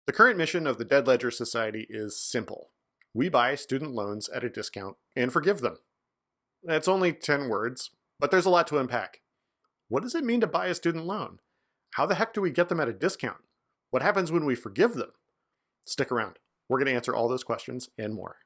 The current mission of the Dead Ledger Society is simple. We buy student loans at a discount and forgive them. That's only 10 words, but there's a lot to unpack. What does it mean to buy a student loan? How the heck do we get them at a discount? What happens when we forgive them? Stick around. We're going to answer all those questions and more.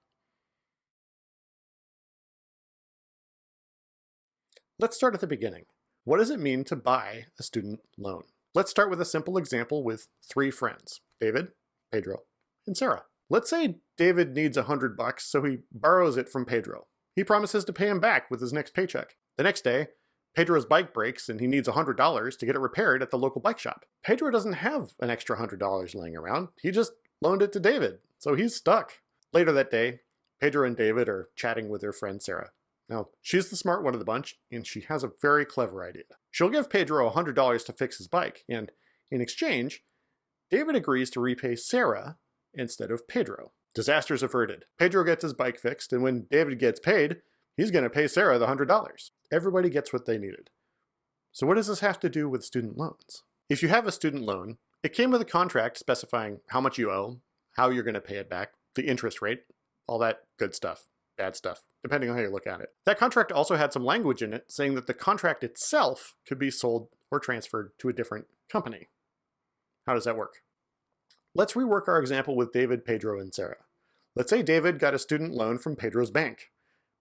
Let's start at the beginning. What does it mean to buy a student loan? Let's start with a simple example with 3 friends, David, Pedro, and Sarah. Let's say David needs $100, so he borrows it from Pedro. He promises to pay him back with his next paycheck. The next day, Pedro's bike breaks and he needs $100 to get it repaired at the local bike shop. Pedro doesn't have an extra $100 laying around. He just loaned it to David, so he's stuck. Later that day, Pedro and David are chatting with their friend Sarah. Now, she's the smart one of the bunch, and she has a very clever idea. She'll give Pedro $100 to fix his bike, and in exchange, David agrees to repay Sarah instead of Pedro. Disaster's averted. Pedro gets his bike fixed, and when David gets paid, he's going to pay Sarah the $100. Everybody gets what they needed. So what does this have to do with student loans? If you have a student loan, it came with a contract specifying how much you owe, how you're going to pay it back, the interest rate, all that good stuff, bad stuff, depending on how you look at it. That contract also had some language in it saying that the contract itself could be sold or transferred to a different company. How does that work? Let's rework our example with David, Pedro, and Sarah. Let's say David got a student loan from Pedro's bank.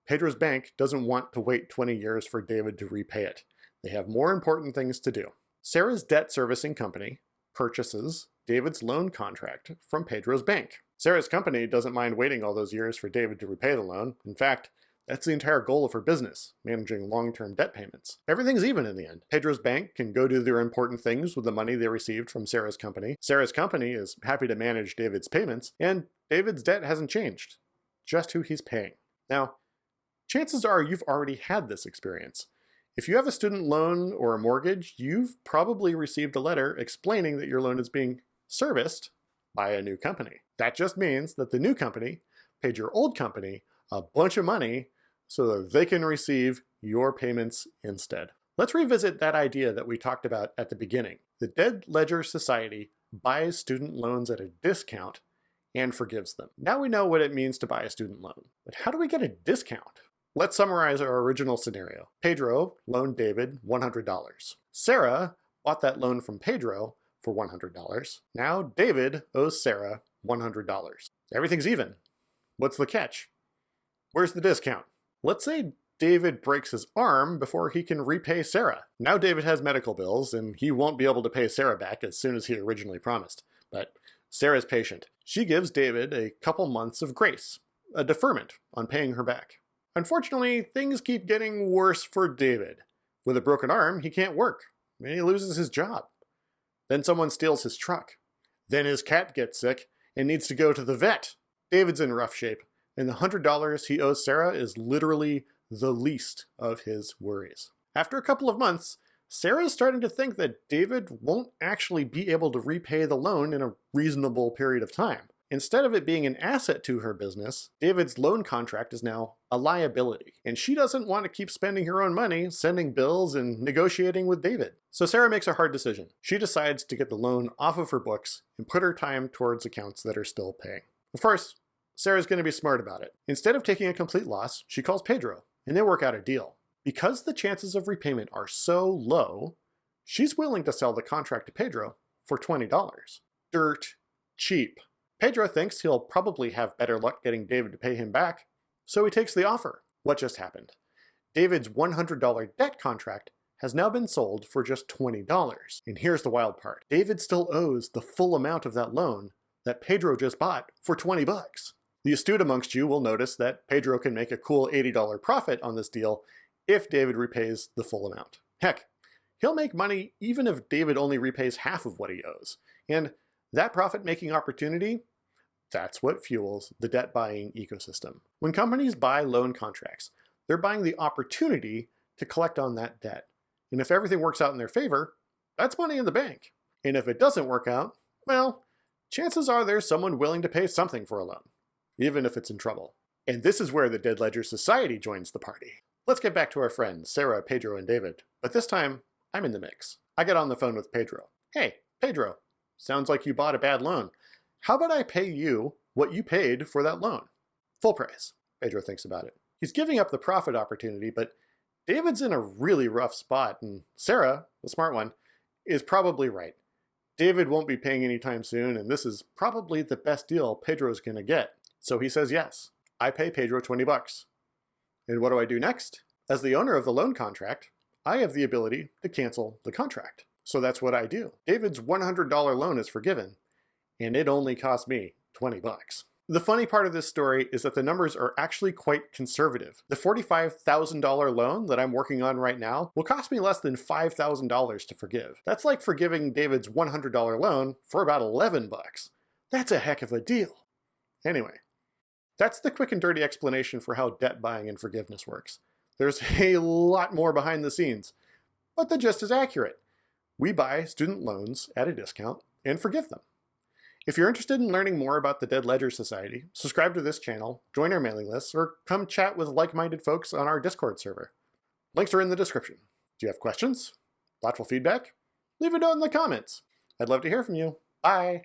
Pedro's bank doesn't want to wait 20 years for David to repay it. They have more important things to do. Sarah's debt servicing company purchases David's loan contract from Pedro's bank. Sarah's company doesn't mind waiting all those years for David to repay the loan. In fact, that's the entire goal of her business, managing long-term debt payments. Everything's even in the end. Pedro's bank can go do their important things with the money they received from Sarah's company. Sarah's company is happy to manage David's payments, and David's debt hasn't changed, just who he's paying. Now, chances are you've already had this experience. If you have a student loan or a mortgage, you've probably received a letter explaining that your loan is being serviced by a new company. That just means that the new company paid your old company a bunch of money so that they can receive your payments instead. Let's revisit that idea that we talked about at the beginning. The Dead Ledger Society buys student loans at a discount and forgives them. Now we know what it means to buy a student loan, but how do we get a discount? Let's summarize our original scenario. Pedro loaned David $100. Sarah bought that loan from Pedro for $100. Now David owes Sarah $100. Everything's even. What's the catch? Where's the discount? Let's say David breaks his arm before he can repay Sarah. Now David has medical bills and he won't be able to pay Sarah back as soon as he originally promised. But Sarah's patient. She gives David a couple months of grace, a deferment on paying her back. Unfortunately, things keep getting worse for David. With a broken arm, he can't work, and he loses his job. Then someone steals his truck. Then his cat gets sick and needs to go to the vet. David's in rough shape, and the $100 he owes Sarah is literally the least of his worries. After a couple of months, Sarah is starting to think that David won't actually be able to repay the loan in a reasonable period of time. Instead of it being an asset to her business, David's loan contract is now a liability, and she doesn't want to keep spending her own money, sending bills, and negotiating with David. So Sarah makes a hard decision. She decides to get the loan off of her books and put her time towards accounts that are still paying. Of course, Sarah's going to be smart about it. Instead of taking a complete loss, she calls Pedro, and they work out a deal. Because the chances of repayment are so low, she's willing to sell the contract to Pedro for $20. Dirt cheap. Pedro thinks he'll probably have better luck getting David to pay him back, so he takes the offer. What just happened? David's $100 debt contract has now been sold for just $20. And here's the wild part. David still owes the full amount of that loan that Pedro just bought for $20. The astute amongst you will notice that Pedro can make a cool $80 profit on this deal if David repays the full amount. Heck, he'll make money even if David only repays half of what he owes. And that profit-making opportunity, that's what fuels the debt-buying ecosystem. When companies buy loan contracts, they're buying the opportunity to collect on that debt. And if everything works out in their favor, that's money in the bank. And if it doesn't work out, well, chances are there's someone willing to pay something for a loan, even if it's in trouble. And this is where the Dead Ledger Society joins the party. Let's get back to our friends, Sarah, Pedro, and David. But this time, I'm in the mix. I get on the phone with Pedro. Hey, Pedro, sounds like you bought a bad loan. How about I pay you what you paid for that loan? Full price. Pedro thinks about it. He's giving up the profit opportunity, but David's in a really rough spot, and Sarah, the smart one, is probably right. David won't be paying anytime soon, and this is probably the best deal Pedro's gonna get. So he says yes. I pay Pedro 20 bucks. And what do I do next? As the owner of the loan contract, I have the ability to cancel the contract. So that's what I do. David's $100 loan is forgiven, and it only cost me 20 bucks. The funny part of this story is that the numbers are actually quite conservative. The $45,000 loan that I'm working on right now will cost me less than $5,000 to forgive. That's like forgiving David's $100 loan for about 11 bucks. That's a heck of a deal. Anyway, that's the quick and dirty explanation for how debt buying and forgiveness works. There's a lot more behind the scenes, but the gist is accurate. We buy student loans at a discount and forgive them. If you're interested in learning more about the Dead Ledger Society, subscribe to this channel, join our mailing list, or come chat with like-minded folks on our Discord server. Links are in the description. Do you have questions? Thoughtful feedback? Leave a note in the comments. I'd love to hear from you. Bye!